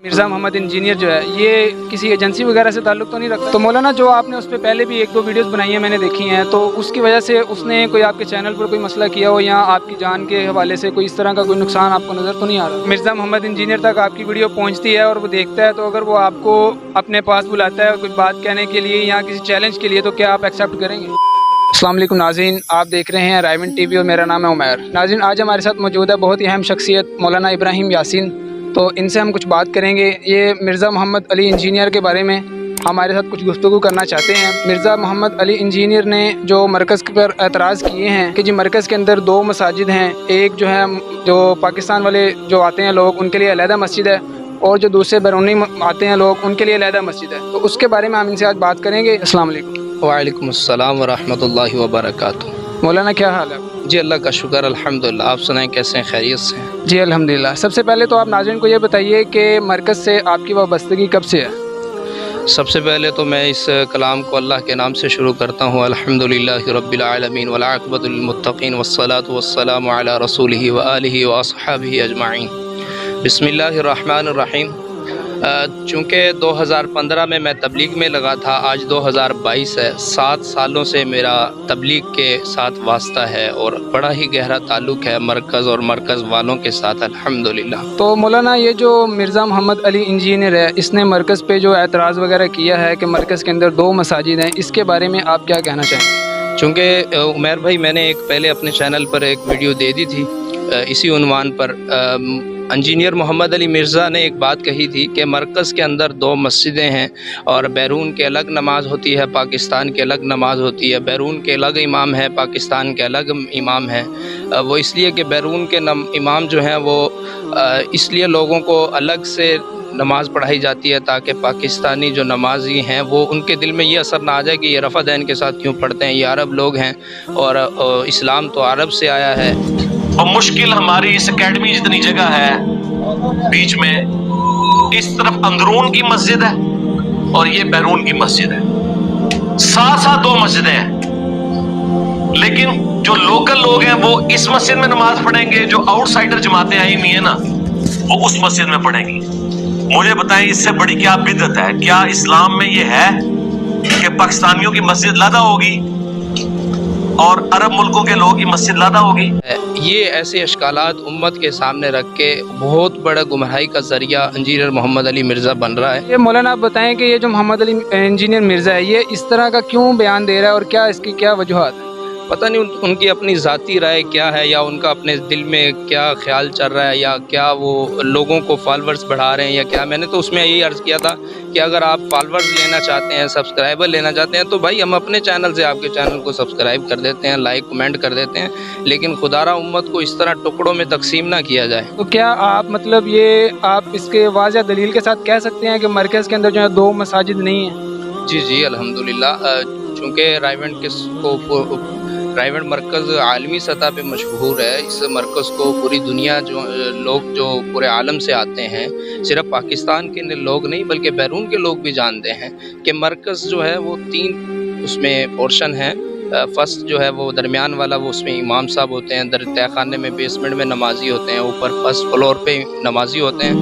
Mirza Muhammad engineer جو ہے یہ کسی ایجنسی وغیرہ سے تعلق تو نہیں رکھتا؟ تو مولانا جو آپ نے اس پہ پہلے بھی 1-2 ویڈیوز بنائی ہیں میں نے دیکھی ہیں، تو اس کی وجہ سے اس نے کوئی آپ کے چینل پر کوئی مسئلہ کیا ہو یا آپ کی جان کے حوالے سے کوئی اس طرح کا کوئی نقصان آپ کو نظر تو نہیں آ رہا؟ مرزا محمد انجینئر تک آپ کی ویڈیو پہنچتی ہے اور وہ دیکھتا ہے، تو اگر وہ آپ کو اپنے پاس بلاتا ہے کوئی بات کہنے کے لیے یا کسی چیلنج کے لیے، تو کیا آپ ایکسیپٹ کریں گے؟ السلام علیکم ناظرین، آپ دیکھ رہے ہیں رائے ون ٹی وی اور میرا نام ہے عمیر۔ ناظرین، آج ہمارے ساتھ موجود ہے بہت ہی اہم شخصیت مولانا ابراہیم یاسین، تو ان سے ہم کچھ بات کریں گے۔ یہ مرزا محمد علی انجینئر کے بارے میں ہمارے ساتھ کچھ گفتگو کرنا چاہتے ہیں۔ مرزا محمد علی انجینئر نے جو مرکز پر اعتراض کیے ہیں کہ جی مرکز کے اندر 2 مساجد ہیں، ایک جو ہے جو پاکستان والے جو آتے ہیں لوگ ان کے لیے علیحدہ مسجد ہے، اور جو دوسرے بیرونی آتے ہیں لوگ ان کے لیے علیحدہ مسجد ہے، تو اس کے بارے میں ہم ان سے آج بات کریں گے۔ السلام علیکم۔ وعلیکم السلام ورحمۃ اللہ وبرکاتہ۔ مولانا کیا حال ہے؟ جی اللہ کا شکر الحمدللہ، آپ سنائیں کیسے ہیں، خیریت سے ہیں؟ جی الحمدللہ۔ سب سے پہلے تو آپ ناظرین کو یہ بتائیے کہ مرکز سے آپ کی وابستگی کب سے ہے؟ سب سے پہلے تو میں اس کلام کو اللہ کے نام سے شروع کرتا ہوں۔ الحمدللہ رب العالمین والعاقبۃ للمتقین والصلاۃ والسلام علی رسولہ وآلہ واصحابہ اجمعین۔ بسم اللہ الرحمن الرحیم۔ چونکہ 2015 میں تبلیغ میں لگا تھا، آج 2022 ہے، 7 سالوں سے میرا تبلیغ کے ساتھ واسطہ ہے اور بڑا ہی گہرا تعلق ہے مرکز اور مرکز والوں کے ساتھ الحمدللہ۔ تو مولانا یہ جو مرزا محمد علی انجینئر ہے، اس نے مرکز پہ جو اعتراض وغیرہ کیا ہے کہ مرکز کے اندر 2 مساجد ہیں، اس کے بارے میں آپ کیا کہنا چاہیں گے؟ چونکہ عمیر بھائی میں نے پہلے اپنے چینل پر ایک ویڈیو دے دی تھی اسی عنوان پر۔ انجینئر محمد علی مرزا نے ایک بات کہی تھی کہ مرکز کے اندر 2 مسجدیں ہیں اور بیرون کے الگ نماز ہوتی ہے، پاکستان کے الگ نماز ہوتی ہے، بیرون کے الگ امام ہے، پاکستان کے الگ امام ہے۔ وہ اس لیے کہ بیرون کے امام جو ہیں وہ اس لیے لوگوں کو الگ سے نماز پڑھائی جاتی ہے تاکہ پاکستانی جو نمازی ہیں وہ ان کے دل میں یہ اثر نہ آ جائے کہ یہ رفع دین کے ساتھ کیوں پڑھتے ہیں، یہ عرب لوگ ہیں اور اسلام تو عرب سے آیا ہے۔ اور مشکل ہماری اس اکیڈمی جتنی جگہ ہے بیچ میں، اس طرف اندرون کی مسجد ہے اور یہ بیرون کی مسجد ہے، ساتھ 2 مسجدیں ہیں، لیکن جو لوکل لوگ ہیں وہ اس مسجد میں نماز پڑھیں گے، جو آؤٹ سائڈر جماعتیں آئی ہوئی ہیں نا وہ اس مسجد میں پڑھیں گی۔ مجھے بتائیں اس سے بڑی کیا بدعت ہے؟ کیا اسلام میں یہ ہے کہ پاکستانیوں کی مسجد لادہ ہوگی اور عرب ملکوں کے لوگوں کی مسجد لادہ ہوگی؟ یہ ایسے اشکالات امت کے سامنے رکھ کے بہت بڑا گمراہی کا ذریعہ انجینئر محمد علی مرزا بن رہا ہے۔ یہ مولانا آپ بتائیں کہ یہ جو محمد علی انجینئر مرزا ہے یہ اس طرح کا کیوں بیان دے رہا ہے اور کیا اس کی کیا وجوہات ہیں؟ پتہ نہیں ان کی اپنی ذاتی رائے کیا ہے، یا ان کا اپنے دل میں کیا خیال چل رہا ہے، یا کیا وہ لوگوں کو فالورز بڑھا رہے ہیں یا کیا۔ میں نے تو اس میں یہی عرض کیا تھا کہ اگر آپ فالورز لینا چاہتے ہیں، سبسکرائبر لینا چاہتے ہیں، تو بھائی ہم اپنے چینل سے آپ کے چینل کو سبسکرائب کر دیتے ہیں، لائک کمنٹ کر دیتے ہیں، لیکن خدا را امت کو اس طرح ٹکڑوں میں تقسیم نہ کیا جائے۔ تو کیا آپ مطلب یہ آپ اس کے واضح دلیل کے ساتھ کہہ سکتے ہیں کہ مرکز کے اندر جو ہے 2 مساجد نہیں ہیں؟ جی الحمدللہ۔ چونکہ رائے ون مرکز عالمی سطح پہ مشہور ہے، اس مرکز کو پوری دنیا جو پورے عالم سے آتے ہیں، صرف پاکستان کے لوگ نہیں بلکہ بیرون کے لوگ بھی جانتے ہیں کہ مرکز جو ہے وہ 3 اس میں پورشن ہیں۔ فرسٹ جو ہے وہ درمیان والا، وہ اس میں امام صاحب ہوتے ہیں، تہہ خانے میں بیسمنٹ میں نمازی ہوتے ہیں، اوپر فرسٹ فلور پہ نمازی ہوتے ہیں۔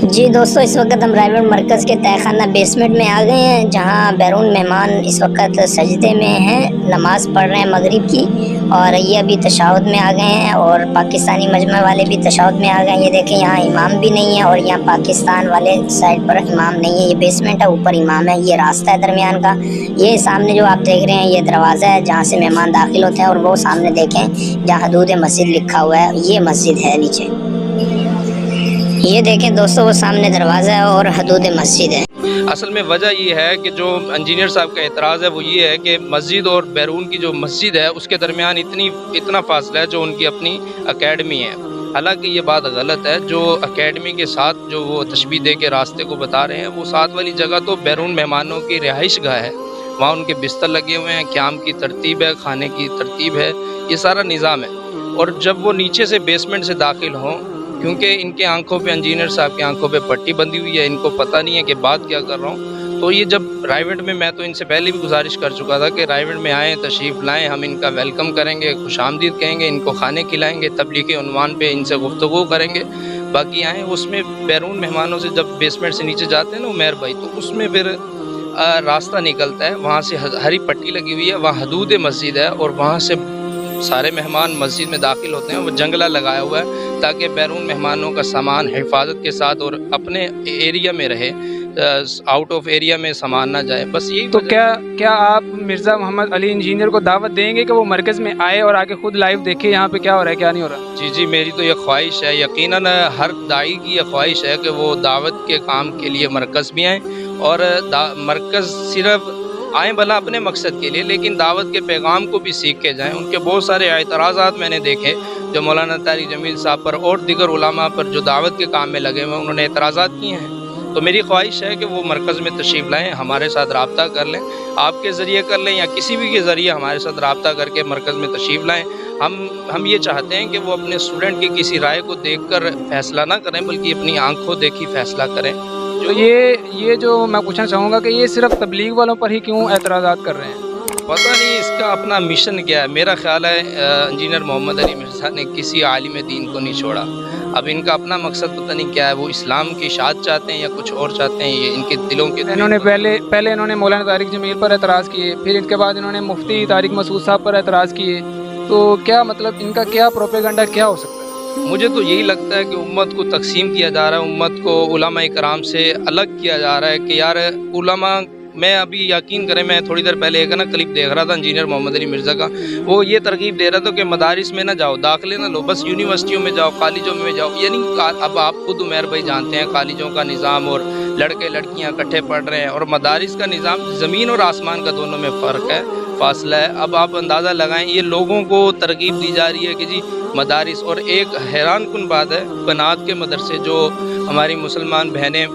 جی دوستو، اس وقت ہم رائے ون مرکز کے تہہ خانہ بیسمنٹ میں آ گئے ہیں، جہاں بیرون مہمان اس وقت سجدے میں ہیں، نماز پڑھ رہے ہیں مغرب کی، اور یہ ابھی تشہد میں آ گئے ہیں، اور پاکستانی مجمع والے بھی تشہد میں آ گئے ہیں۔ یہ دیکھیں یہاں امام بھی نہیں ہے اور یہاں پاکستان والے سائڈ پر امام نہیں ہے۔ یہ بیسمنٹ ہے، اوپر امام ہے، یہ راستہ ہے درمیان کا۔ یہ سامنے جو آپ دیکھ رہے ہیں یہ دروازہ ہے جہاں سے مہمان داخل ہوتے ہیں، اور وہ سامنے دیکھیں جہاں حدود مسجد لکھا ہوا ہے، یہ مسجد ہے نیچے۔ یہ دیکھیں دوستو، وہ سامنے دروازہ ہے اور حدود مسجد ہے۔ اصل میں وجہ یہ ہے کہ جو انجینئر صاحب کا اعتراض ہے وہ یہ ہے کہ مسجد اور بیرون کی جو مسجد ہے اس کے درمیان اتنا فاصلہ ہے جو ان کی اپنی اکیڈمی ہے۔ حالانکہ یہ بات غلط ہے۔ جو اکیڈمی کے ساتھ جو وہ تشبیہ دے کے راستے کو بتا رہے ہیں، وہ ساتھ والی جگہ تو بیرون مہمانوں کی رہائش گاہ ہے، وہاں ان کے بستر لگے ہوئے ہیں، قیام کی ترتیب ہے، کھانے کی ترتیب ہے، یہ سارا نظام ہے۔ اور جب وہ نیچے سے بیسمنٹ سے داخل ہوں، کیونکہ ان کے آنکھوں پہ، انجینئر صاحب کی آنکھوں پہ پٹی بندھی ہوئی ہے، ان کو پتہ نہیں ہے کہ بات کیا کر رہا ہوں، تو یہ جب رائے ون میں تو ان سے پہلے بھی گزارش کر چکا تھا کہ رائے ون میں آئیں، تشریف لائیں، ہم ان کا ویلکم کریں گے، خوش آمدید کہیں گے، ان کو کھانے کھلائیں گے، تبلیغ کے عنوان پہ ان سے گفتگو کریں گے، باقی آئیں اس میں بیرون مہمانوں سے جب بیسمنٹ سے نیچے جاتے ہیں نا عمیر بھائی، تو اس میں پھر راستہ نکلتا ہے، وہاں سے ہری پٹی لگی ہوئی ہے، وہاں حدود مسجد ہے، اور وہاں سے سارے مہمان مسجد میں داخل ہوتے ہیں. وہ جنگلہ لگایا ہوا ہے تاکہ بیرون مہمانوں کا سامان حفاظت کے ساتھ اور اپنے ایریا میں رہے، آؤٹ آف ایریا میں سامان نہ جائے. بس یہی تو وجہ ہے. کیا آپ مرزا محمد علی انجینئر کو دعوت دیں گے کہ وہ مرکز میں آئے اور آگے خود لائیو دیکھے یہاں پہ کیا ہو رہا ہے کیا نہیں ہو رہا؟ جی میری تو یہ خواہش ہے، یقیناً ہر داعی کی یہ خواہش ہے کہ وہ دعوت کے کام کے لیے مرکز بھی آئیں، اور مرکز صرف آئیں بھلا اپنے مقصد کے لیے، لیکن دعوت کے پیغام کو بھی سیکھ کے جائیں. ان کے بہت سارے اعتراضات میں نے دیکھے جو مولانا طارق جمیل صاحب پر اور دیگر علماء پر جو دعوت کے کام میں لگے ہوئے انہوں نے اعتراضات کیے ہیں. تو میری خواہش ہے کہ وہ مرکز میں تشریف لائیں، ہمارے ساتھ رابطہ کر لیں، آپ کے ذریعے کر لیں یا کسی بھی کے ذریعے ہمارے ساتھ رابطہ کر کے مرکز میں تشریف لائیں. ہم یہ چاہتے ہیں کہ وہ اپنے اسٹوڈنٹ کی کسی رائے کو دیکھ کر فیصلہ نہ کریں، بلکہ اپنی آنکھوں دیکھی فیصلہ کریں. تو یہ جو میں پوچھنا چاہوں گا کہ یہ صرف تبلیغ والوں پر ہی کیوں اعتراضات کر رہے ہیں؟ پتہ نہیں اس کا اپنا مشن کیا ہے. میرا خیال ہے انجینئر محمد علی مرزا نے کسی عالم دین کو نہیں چھوڑا. اب ان کا اپنا مقصد پتہ نہیں کیا ہے، وہ اسلام کی اشاعت چاہتے ہیں یا کچھ اور چاہتے ہیں، یہ ان کے دلوں کے انہوں نے پہلے انہوں نے مولانا طارق جمیل پر اعتراض کیے، پھر ان کے بعد انہوں نے مفتی طارق مسعود صاحب پر اعتراض کیے. تو کیا مطلب ان کا کیا پروپیگنڈا کیا ہو سکتا ہے؟ مجھے تو یہی لگتا ہے کہ امت کو تقسیم کیا جا رہا ہے، امت کو علماء کرام سے الگ کیا جا رہا ہے کہ یار علماء. میں ابھی یقین کریں، میں تھوڑی دیر پہلے ایک نا کلپ دیکھ رہا تھا انجینئر محمد علی مرزا کا، وہ یہ ترغیب دے رہا تھا کہ مدارس میں نہ جاؤ، داخلے نہ لو، بس یونیورسٹیوں میں جاؤ، کالجوں میں جاؤ. یعنی اب آپ خود عمیر بھائی جانتے ہیں کالجوں کا نظام، اور لڑکے لڑکیاں اکٹھے پڑھ رہے ہیں، اور مدارس کا نظام زمین اور آسمان کا دونوں میں فرق ہے، فاصلہ ہے. اب آپ اندازہ لگائیں، یہ لوگوں کو ترغیب دی جا رہی ہے کہ جی مدارس. اور ایک حیران کن بات ہے، بنات کے مدرسے جو ہماری مسلمان بہنیں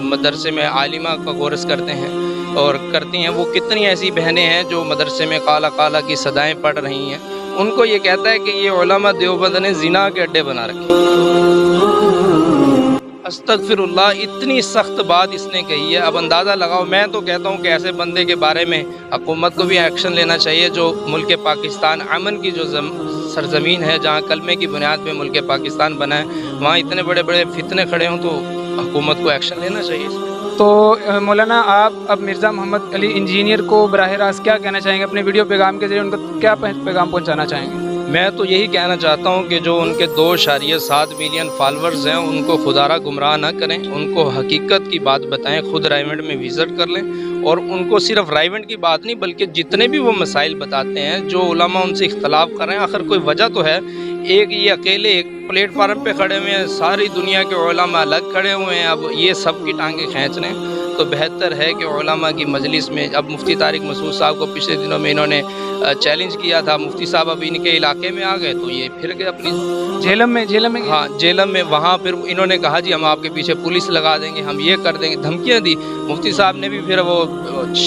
مدرسے میں عالمہ کا کورس کرتے ہیں اور کرتی ہیں، وہ کتنی ایسی بہنیں ہیں جو مدرسے میں کالا کالا کی صدائیں پڑھ رہی ہیں. ان کو یہ کہتا ہے کہ یہ علماء دیوبند نے زنا کے اڈے بنا رکھے. استغفر اللہ، اتنی سخت بات اس نے کہی ہے. اب اندازہ لگاؤ. میں تو کہتا ہوں کہ ایسے بندے کے بارے میں حکومت کو بھی ایکشن لینا چاہیے. جو ملک پاکستان امن کی جو سرزمین ہے، جہاں کلمے کی بنیاد پہ ملک پاکستان بنا ہے، وہاں اتنے بڑے بڑے فتنے کھڑے ہوں تو حکومت کو ایکشن لینا چاہیے. تو مولانا آپ اب مرزا محمد علی انجینئر کو براہ راست کیا کہنا چاہیں گے؟ اپنے ویڈیو پیغام کے ذریعے ان کو کیا پیغام پہنچانا چاہیں گے؟ میں تو یہی کہنا چاہتا ہوں کہ جو ان کے 2.7 ملین فالورز ہیں ان کو خدا را گمراہ نہ کریں، ان کو حقیقت کی بات بتائیں. خود رائیونڈ میں وزٹ کر لیں، اور ان کو صرف رائیونڈ کی بات نہیں بلکہ جتنے بھی وہ مسائل بتاتے ہیں، جو علماء ان سے اختلاف کر رہے ہیں، آخر کوئی وجہ تو ہے. ایک یہ اکیلے ایک پلیٹ فارم پہ کھڑے ہوئے ہیں، ساری دنیا کے علماء الگ کھڑے ہوئے ہیں. اب یہ سب کی ٹانگیں کھینچ رہے ہیں، تو بہتر ہے کہ علماء کی مجلس میں. اب مفتی طارق مسعود صاحب کو پچھلے دنوں میں انہوں نے چیلنج کیا تھا، مفتی صاحب اب ان کے علاقے میں آ گئے تو یہ پھر گئے اپنی جہلم میں ہاں جہلم میں. وہاں پھر انہوں نے کہا جی ہم آپ کے پیچھے پولیس لگا دیں گے، ہم یہ کر دیں گے، دھمکیاں دی. مفتی صاحب نے بھی پھر وہ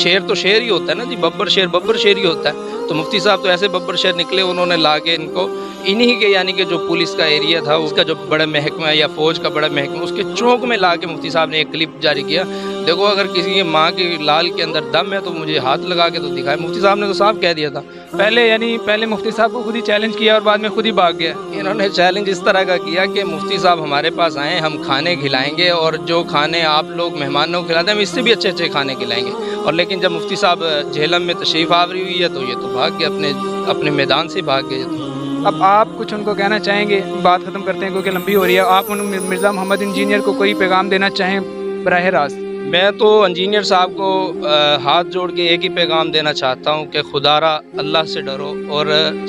شیر تو شیر ہی ہوتا ہے نا جی، ببر شیر ہی ہوتا ہے. تو مفتی صاحب تو ایسے ببر شیر نکلے، انہوں نے لا کے ان کو انہی کے یعنی کہ جو پولیس کا ایریا تھا، اس کا جو بڑا محکمہ یا فوج کا بڑا محکمہ، اس کے چونک میں لا کے مفتی صاحب نے ایک کلپ جاری کیا. دیکھو اگر کسی کی ماں کی لال کے اندر دم ہے تو مجھے ہاتھ لگا کے تو دکھائے. مفتی صاحب نے تو صاف کہہ دیا تھا. پہلے مفتی صاحب کو خود ہی چیلنج کیا اور بعد میں خود ہی بھاگ گیا. انہوں نے چیلنج اس طرح کا کیا کہ مفتی صاحب ہمارے پاس آئیں، ہم کھانے کھلائیں گے، اور جو کھانے آپ لوگ مہمانوں کو کھلاتے ہیں ہم اس سے بھی اچھے اچھے کھانے کھلائیں گے. اور لیکن جب مفتی صاحب جہلم میں تشریف آوری ہوئی ہے تو یہ تو بھاگ گئے، اپنے میدان سے بھاگ گئے. اب آپ کچھ ان کو کہنا چاہیں گے؟ بات ختم کرتے ہیں کیونکہ لمبی ہو رہی ہے. آپ ان مرزا محمد انجینئر کو کوئی پیغام دینا چاہیں براہ راست؟ میں تو انجینئر صاحب کو ہاتھ جوڑ کے ایک ہی پیغام دینا چاہتا ہوں کہ خدا را اللہ سے ڈرو اور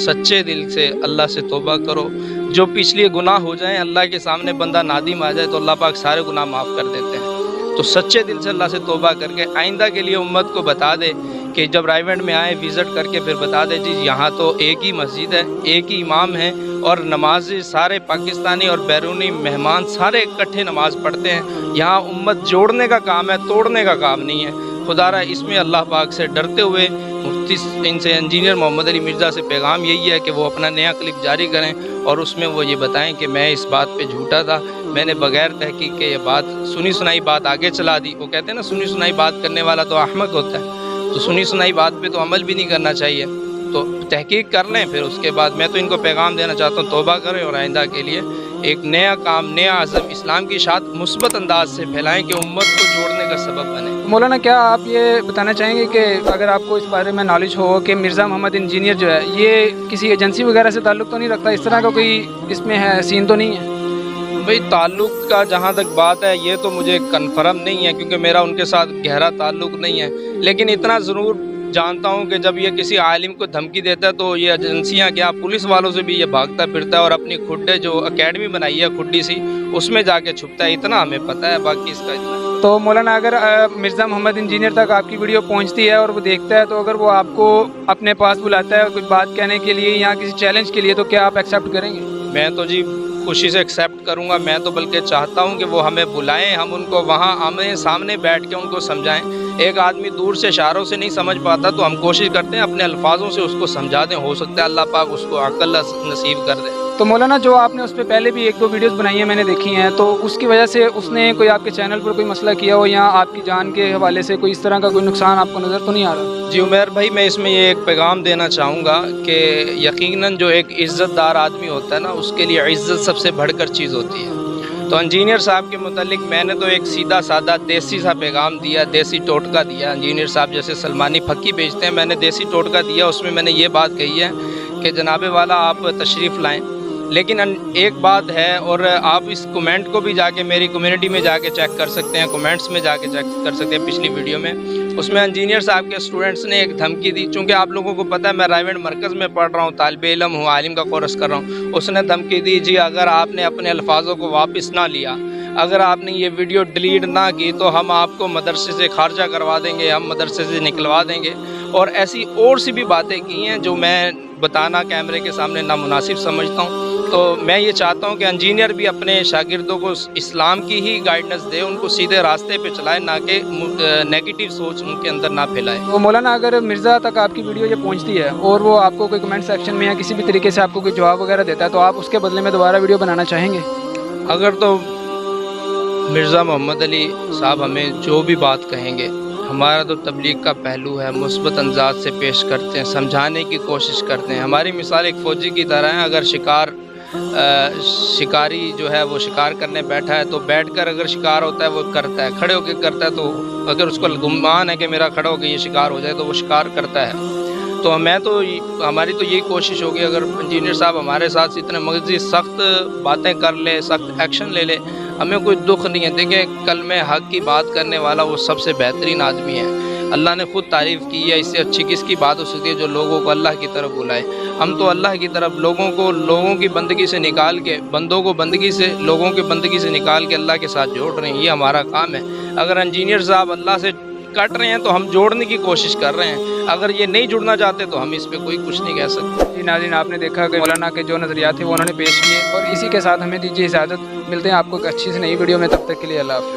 سچے دل سے اللہ سے توبہ کرو. جو پچھلی گناہ ہو جائیں، اللہ کے سامنے بندہ نادم آ جائے تو اللہ پاک سارے گناہ معاف کر دیتے ہیں. تو سچے دل سے اللہ سے توبہ کر کے آئندہ کے لیے امت کو بتا دے کہ جب رائیونڈ میں آئے وزٹ کر کے پھر بتا دے جی یہاں تو ایک ہی مسجد ہے، ایک ہی امام ہے، اور نماز سارے پاکستانی اور بیرونی مہمان سارے اکٹھے نماز پڑھتے ہیں. یہاں امت جوڑنے کا کام ہے، توڑنے کا کام نہیں ہے. خدا را اس میں اللہ پاک سے ڈرتے ہوئے مفتی ان سے انجینئر محمد علی مرزا سے پیغام یہی ہے کہ وہ اپنا نیا کلپ جاری کریں اور اس میں وہ یہ بتائیں کہ میں اس بات پہ جھوٹا تھا، میں نے بغیر تحقیق کے یہ بات سنی سنائی بات آگے چلا دی. وہ کہتے ہیں نا سنی سنائی بات کرنے والا تو احمق ہوتا ہے، تو سنی سنائی بات پہ تو عمل بھی نہیں کرنا چاہیے. تو تحقیق کر لیں، پھر اس کے بعد میں تو ان کو پیغام دینا چاہتا ہوں توبہ کریں اور آئندہ کے لیے ایک نیا کام، نیا عزم اسلام کی اشاعت مثبت انداز سے پھیلائیں کہ امت کو جوڑنے کا سبب بنے۔ مولانا کیا آپ یہ بتانا چاہیں گے کہ اگر آپ کو اس بارے میں نالج ہو کہ مرزا محمد انجینئر جو ہے یہ کسی ایجنسی وغیرہ سے تعلق تو نہیں رکھتا، اس طرح کا کوئی اس میں ہے سین تو نہیں ہے؟ بھئی تعلق کا جہاں تک بات ہے یہ تو مجھے کنفرم نہیں ہے کیونکہ میرا ان کے ساتھ گہرا تعلق نہیں ہے، لیکن اتنا ضرور جانتا ہوں کہ جب یہ کسی عالم کو دھمکی دیتا ہے تو یہ ایجنسیاں کیا پولیس والوں سے بھی یہ بھاگتا پھرتا ہے اور اپنی کھڈے جو اکیڈمی بنائی ہے کھڈی سی اس میں جا کے چھپتا ہے، اتنا ہمیں پتہ ہے، باقی اس کا اتنا۔ تو مولانا اگر مرزا محمد انجینئر تک آپ کی ویڈیو پہنچتی ہے اور وہ دیکھتا ہے تو اگر وہ آپ کو اپنے پاس بلاتا ہے کچھ بات کہنے کے لیے یا کسی چیلنج کے لیے تو کیا آپ ایکسیپٹ کریں گے؟ میں تو جی خوشی سے ایکسیپٹ کروں گا، میں تو بلکہ چاہتا ہوں کہ وہ ہمیں بلائیں، ہم ان کو وہاں آمنے سامنے بیٹھ کے ان کو سمجھائیں۔ ایک آدمی دور سے اشاروں سے نہیں سمجھ پاتا تو ہم کوشش کرتے ہیں اپنے الفاظوں سے اس کو سمجھا دیں، ہو سکتا ہے اللہ پاک اس کو عقل نصیب کر دے۔ تو مولانا جو آپ نے اس پہ پہلے بھی ایک دو ویڈیوز بنائی ہیں میں نے دیکھی ہیں، تو اس کی وجہ سے اس نے کوئی آپ کے چینل پر کوئی مسئلہ کیا ہو یا آپ کی جان کے حوالے سے کوئی اس طرح کا کوئی نقصان آپ کو نظر تو نہیں آ رہا؟ جی عمیر بھائی، میں اس میں یہ ایک پیغام دینا چاہوں گا کہ یقیناً جو ایک عزت دار آدمی ہوتا ہے نا اس کے لیے عزت سب سے بڑھ کر چیز ہوتی ہے۔ تو انجینئر صاحب کے متعلق میں نے تو ایک سیدھا سادہ دیسی سا پیغام دیا، دیسی ٹوٹکا دیا۔ انجینئر صاحب جیسے سلمانی پھکی بیچتے ہیں، میں نے دیسی ٹوٹکا دیا، اس میں میں نے یہ بات کہی ہے کہ جناب والا آپ تشریف لائیں، لیکن ایک بات ہے اور آپ اس کومنٹ کو بھی جا کے میری کمیونٹی میں جا کے چیک کر سکتے ہیں، کومنٹس میں جا کے چیک کر سکتے ہیں پچھلی ویڈیو میں، اس میں انجینئر صاحب کے اسٹوڈنٹس نے ایک دھمکی دی، چونکہ آپ لوگوں کو پتہ ہے میں رائیونڈ مرکز میں پڑھ رہا ہوں، طالب علم ہوں، عالم کا کورس کر رہا ہوں، اس نے دھمکی دی جی اگر آپ نے اپنے الفاظوں کو واپس نہ لیا، اگر آپ نے یہ ویڈیو ڈیلیٹ نہ کی تو ہم آپ کو مدرسے سے خارجہ کروا دیں گے، ہم مدرسے سے نکلوا دیں گے، اور ایسی اور سی بھی باتیں کی ہیں جو میں بتانا کیمرے کے سامنے نامناسب سمجھتا ہوں۔ تو میں یہ چاہتا ہوں کہ انجینئر بھی اپنے شاگردوں کو اسلام کی ہی گائیڈنس دے، ان کو سیدھے راستے پہ چلائے، نہ کہ نیگیٹو سوچ ان کے اندر نہ پھیلائے۔ وہ مولانا اگر مرزا تک آپ کی ویڈیو یہ پہنچتی ہے اور وہ آپ کو کوئی کمنٹ سیکشن میں یا کسی بھی طریقے سے آپ کو کوئی جواب وغیرہ دیتا ہے تو آپ اس کے بدلے میں دوبارہ ویڈیو بنانا چاہیں گے؟ اگر تو مرزا محمد علی صاحب ہمیں جو بھی بات کہیں گے، ہمارا تو تبلیغ کا پہلو ہے، مثبت انداز سے پیش کرتے ہیں، سمجھانے کی کوشش کرتے ہیں۔ ہماری مثال ایک فوجی کی طرح ہے، اگر شکاری جو ہے وہ شکار کرنے بیٹھا ہے تو بیٹھ کر اگر شکار ہوتا ہے وہ کرتا ہے، کھڑے ہو کے کرتا ہے، تو اگر اس کو گمان ہے کہ میرا کھڑا ہو کے یہ شکار ہو جائے تو وہ شکار کرتا ہے۔ تو ہماری تو یہی کوشش ہوگی، اگر انجینئر صاحب ہمارے ساتھ اتنے مغزی سخت باتیں کر لے، سخت ایکشن لے لے، ہمیں کوئی دکھ نہیں ہے۔ دیکھیں کلمہ حق کی بات کرنے والا وہ سب سے بہترین آدمی ہے، اللہ نے خود تعریف کی ہے، اس سے اچھی کس کی بات ہو سکتی ہے جو لوگوں کو اللہ کی طرف بلائے۔ ہم تو اللہ کی طرف لوگوں کی بندگی سے نکال کے، بندوں کو لوگوں کی بندگی سے نکال کے اللہ کے ساتھ جوڑ رہے ہیں، یہ ہمارا کام ہے۔ اگر انجینئر صاحب اللہ سے کٹ رہے ہیں تو ہم جوڑنے کی کوشش کر رہے ہیں، اگر یہ نہیں جڑنا چاہتے تو ہم اس پہ کوئی کچھ نہیں کہہ سکتے۔ جی ناظرین، آپ نے دیکھا کہ مولانا کے جو نظریات تھے وہ انہوں نے پیش کیے، اور اسی کے ساتھ ہمیں دیجیے اجازت، ملتے ہیں آپ کو ایک اچھی سی نئی ویڈیو میں، تب تک کے لیے اللہ حافظ۔